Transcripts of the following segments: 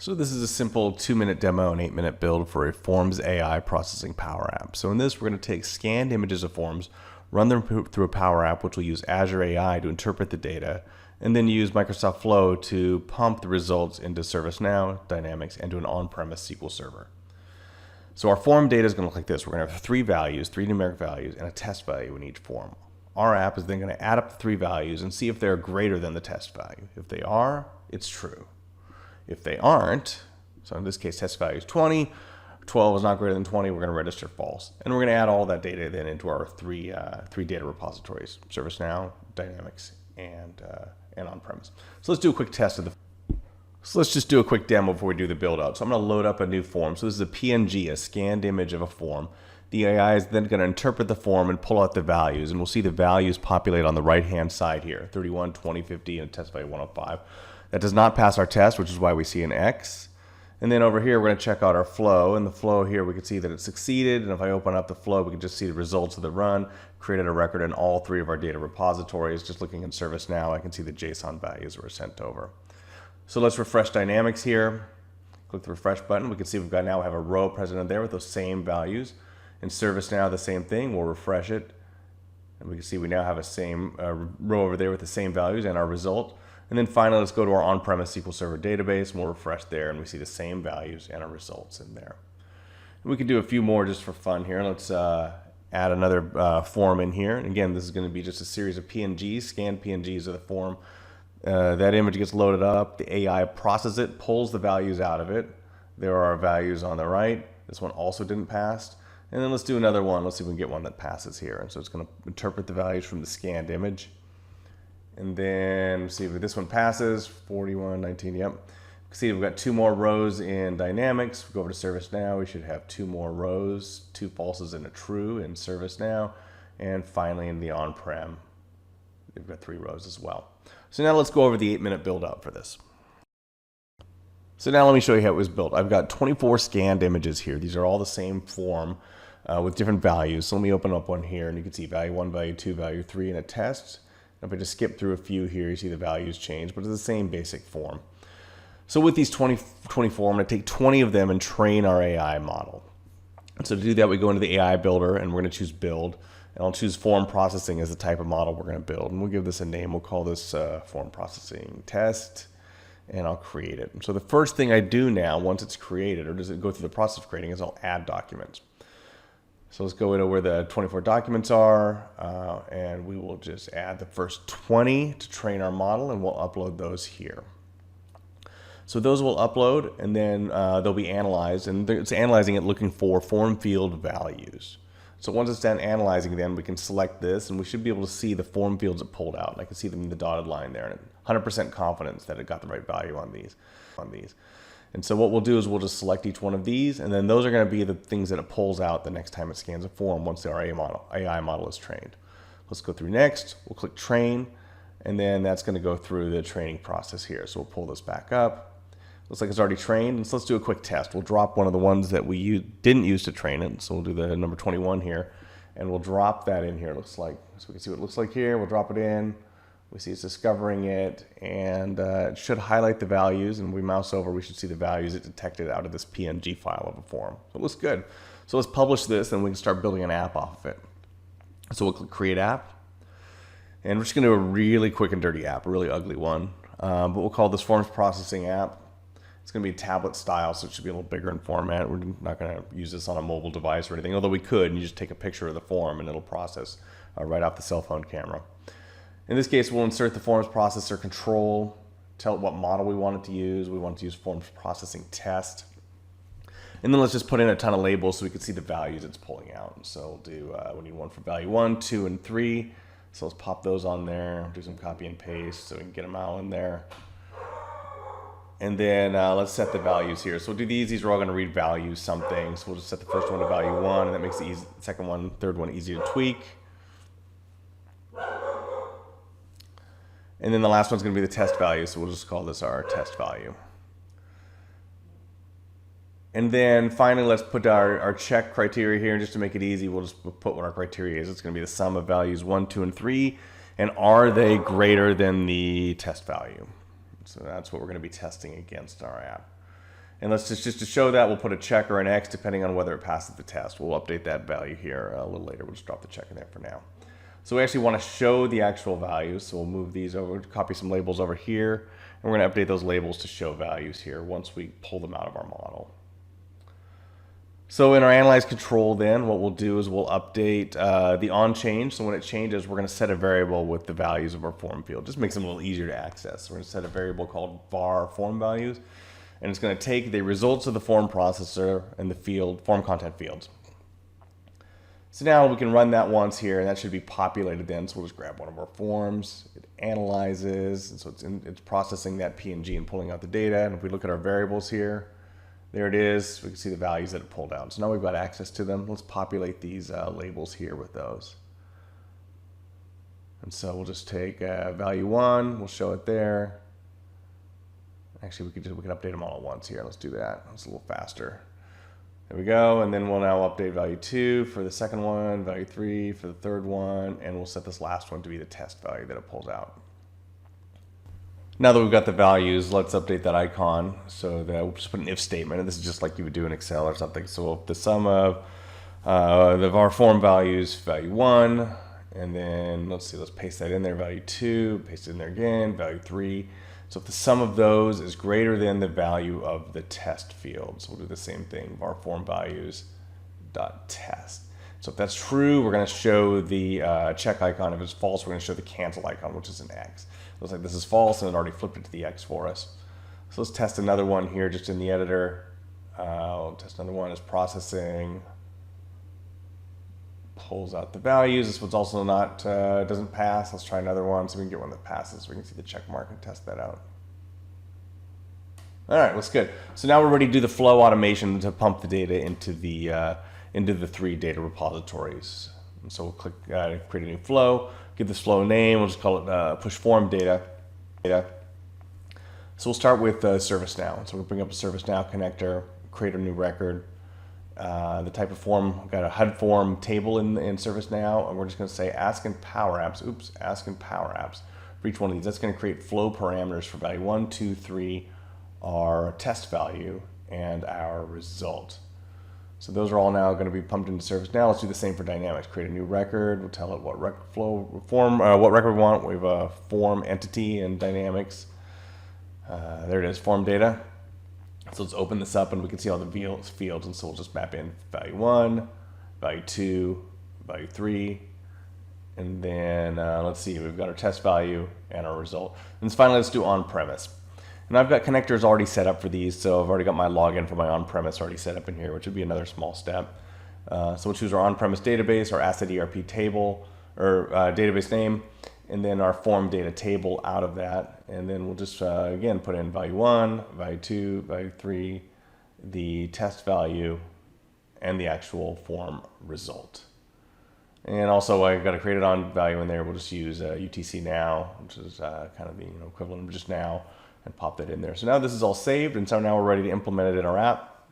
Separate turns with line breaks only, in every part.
So this is a simple 2-minute demo and 8-minute build for a Forms AI processing Power App. So in this, we're going to take scanned images of forms, run them through a Power App, which will use Azure AI to interpret the data, and then use Microsoft Flow to pump the results into ServiceNow, Dynamics, and to an on-premise SQL server. So our form data is going to look like this. We're going to have 3 values, 3 numeric values, and a test value in each form. Our app is then going to add up the 3 values and see if they're greater than the test value. If they are, it's true. If they aren't, so in this case, test value is 20, 12 is not greater than 20, we're going to register false. And we're going to add all that data then into our three data repositories, ServiceNow, Dynamics, and on-premise. So let's do a quick test of the. So let's just do a quick demo before we do the build out. So I'm going to load up a new form. So this is a PNG, a scanned image of a form. The AI is then going to interpret the form and pull out the values, and we'll see the values populate on the right-hand side here, 31, 20, 50, and a test value 105. That does not pass our test, which is why we see an X. And then over here, we're going to check out our flow. In the flow here, we can see that it succeeded. And if I open up the flow, we can just see the results of the run, created a record in all 3 of our data repositories. Just looking in ServiceNow, I can see the JSON values were sent over. So let's refresh Dynamics here. Click the refresh button. We can see we've got now have a row present in there with those same values. In ServiceNow, the same thing. We'll refresh it. And we can see we now have a same row over there with the same values and our result. And then finally, let's go to our on-premise SQL Server database, and we'll refresh there, and we see the same values and our results in there. And we can do a few more just for fun here. Let's add another form in here. And again, this is going to be just a series of PNGs, scanned PNGs of the form. That image gets loaded up. The AI processes it, pulls the values out of it. There are our values on the right. This one also didn't pass. And then let's do another one. Let's see if we can get one that passes here. And so it's going to interpret the values from the scanned image. And then see if this one passes, 41, 19, yep. See, we've got 2 more rows in Dynamics. We go over to ServiceNow, we should have 2 more rows, 2 falses and a true in ServiceNow. And finally in the on-prem, we've got 3 rows as well. So now let's go over the 8-minute build out for this. So now let me show you how it was built. I've got 24 scanned images here. These are all the same form with different values. So let me open up one here, and you can see value 1, value 2, value 3 in a test. If I just skip through a few here, you see the values change, but it's the same basic form. So with these 24, I'm going to take 20 of them and train our AI model. And so to do that, we go into the AI builder, and we're going to choose build. And I'll choose form processing as the type of model we're going to build. And we'll give this a name. We'll call this form processing test, and I'll create it. And so the first thing I do now, once it's created, or does it go through the process of creating, is I'll add documents. So let's go into where the 24 documents are, and we will just add the first 20 to train our model, and we'll upload those here. So those will upload, and then they'll be analyzed, and it's analyzing it looking for form field values. So once it's done analyzing them, we can select this, and we should be able to see the form fields it pulled out. And I can see them in the dotted line there, and 100% confidence that it got the right value on these. And so what we'll do is we'll just select each one of these, and then those are going to be the things that it pulls out the next time it scans a form once the AI model is trained. Let's go through next. We'll click train, and then that's going to go through the training process here. So we'll pull this back up. Looks like it's already trained, and so let's do a quick test. We'll drop one of the ones that we didn't use to train it. So we'll do the number 21 here, and we'll drop that in here, it looks like. So we can see what it looks like here. We'll drop it in. We see it's discovering it, and it should highlight the values, and we mouse over, we should see the values it detected out of this PNG file of a form. So it looks good. So let's publish this, and we can start building an app off of it. So we'll click Create App, and we're just going to do a really quick and dirty app, a really ugly one. But we'll call this Forms Processing App. It's going to be tablet style, so it should be a little bigger in format. We're not going to use this on a mobile device or anything, although we could, and you just take a picture of the form, and it'll process right off the cell phone camera. In this case, we'll insert the forms processor control, tell it what model we want it to use. We want to use forms processing test. And then let's just put in a ton of labels so we can see the values it's pulling out. And so we'll do, we need one for value 1, 2, and 3. So let's pop those on there, do some copy and paste so we can get them out in there. And then let's set the values here. So we'll do these. These are all going to read value something. So we'll just set the first one to value 1, and that makes the second one, third one easy to tweak. And then the last one's going to be the test value, so we'll just call this our test value. And then finally, let's put our check criteria here. Just to make it easy, we'll just put what our criteria is. It's going to be the sum of values 1, 2, and 3. And are they greater than the test value? So that's what we're going to be testing against our app. And let's just to show that, we'll put a check or an X depending on whether it passes the test. We'll update that value here a little later. We'll just drop the check in there for now. So we actually want to show the actual values. So we'll move these over, copy some labels over here, and we're going to update those labels to show values here once we pull them out of our model. So in our analyze control then, what we'll do is we'll update the on change. So when it changes, we're going to set a variable with the values of our form field. Just makes them a little easier to access. So we're going to set a variable called var form values, and it's going to take the results of the form processor and the field form content fields. So now we can run that once here, and that should be populated then. So we'll just grab one of our forms. It analyzes, and so it's processing that PNG and pulling out the data. And if we look at our variables here, there it is. We can see the values that it pulled out. So now we've got access to them. Let's populate these labels here with those. And so we'll just take value 1. We'll show it there. Actually, we can update them all at once here. Let's do that. It's a little faster. There we go. And then we'll now update value 2 for the second one, value 3 for the third one, and we'll set this last one to be the test value that it pulls out. Now that we've got the values, let's update that icon so that we'll just put an if statement, and this is just like you would do in Excel or something. So if the sum of our form values, value 1, and then let's paste that in there, value 2, paste it in there again, value 3. So if the sum of those is greater than the value of the test field, so we'll do the same thing, var form values dot test. So if that's true, we're going to show the check icon. If it's false, we're going to show the cancel icon, which is an X. Looks like this is false, and it already flipped it to the X for us. So let's test another one here just in the editor. We'll test another one as processing. Pulls out the values. This one's also not, doesn't pass. Let's try another one so we can get one that passes. We can see the check mark and test that out. All right, looks good. So now we're ready to do the flow automation to pump the data into the 3 data repositories. And so we'll click create a new flow, give this flow a name. We'll just call it push form data. So we'll start with ServiceNow. So we'll bring up a ServiceNow connector, create a new record. The type of form, we've got a HUD form table in ServiceNow, and we're just going to say ask in Power Apps for each one of these. That's going to create flow parameters for value 1, 2, 3, our test value, and our result. So those are all now going to be pumped into ServiceNow. Let's do the same for Dynamics. Create a new record. We'll tell it what record we want. We have a form entity in Dynamics. There it is, form data. So let's open this up, and we can see all the fields. And so we'll just map in value 1, value 2, value 3, and then let's see, we've got our test value and our result. And finally, let's do on-premise. And I've got connectors already set up for these, so I've already got my login for my on-premise already set up in here, which would be another small step. So we'll choose our on-premise database, our asset ERP table, or database name, and then our form data table out of that. And then we'll just, again, put in value 1, value 2, value 3, the test value, and the actual form result. And also, I've got a created on value in there. We'll just use UTC now, which is kind of the equivalent of just now, and pop that in there. So now this is all saved, and so now we're ready to implement it in our app.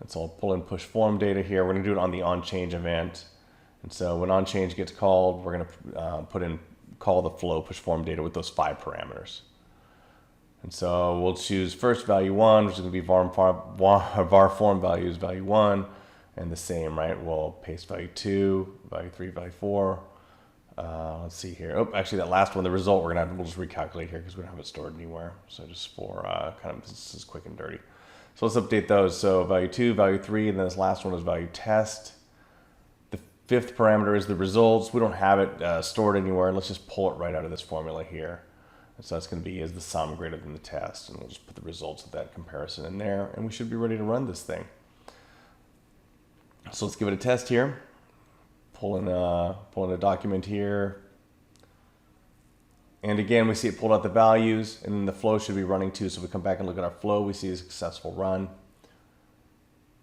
And so I'll pull in push form data here. We're going to do it on the onChange event. And so when onChange gets called, we're going to call the flow push form data with those 5 parameters. And so we'll choose first value 1, which is going to be var form values value 1, and the same, right? We'll paste value 2, value 3, value 4. Let's see here. Oh, actually, that last one, the result, we'll just recalculate here because we don't have it stored anywhere. So just for this is quick and dirty. So let's update those. So value 2, value 3, and then this last one is value test. The 5th parameter is the results. We don't have it stored anywhere. Let's just pull it right out of this formula here. And so that's going to be is the sum greater than the test, and we'll just put the results of that comparison in there, and we should be ready to run this thing. So let's give it a test here. Pull in a document here. And again, we see it pulled out the values, and then the flow should be running too. So if we come back and look at our flow, we see a successful run.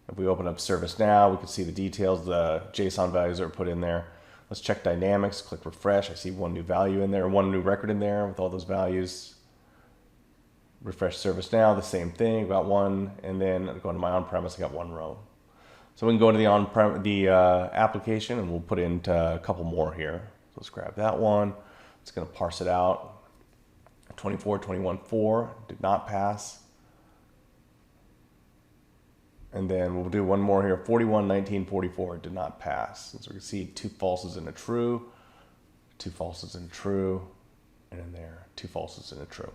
If we open up ServiceNow, we can see the details, the JSON values that are put in there. Let's check Dynamics, click refresh. I see one new value in there, one new record in there with all those values. Refresh ServiceNow, the same thing, got one, and then going to my on-premise, I got 1 row. So we can go to the application, and we'll put in a couple more here. So let's grab that one. It's going to parse it out, 24, 21, 4 did not pass. And then we'll do one more here. 41, 19, 44 did not pass. And so we can see 2 falses and a true, 2 falses and a true, and in there, 2 falses and a true.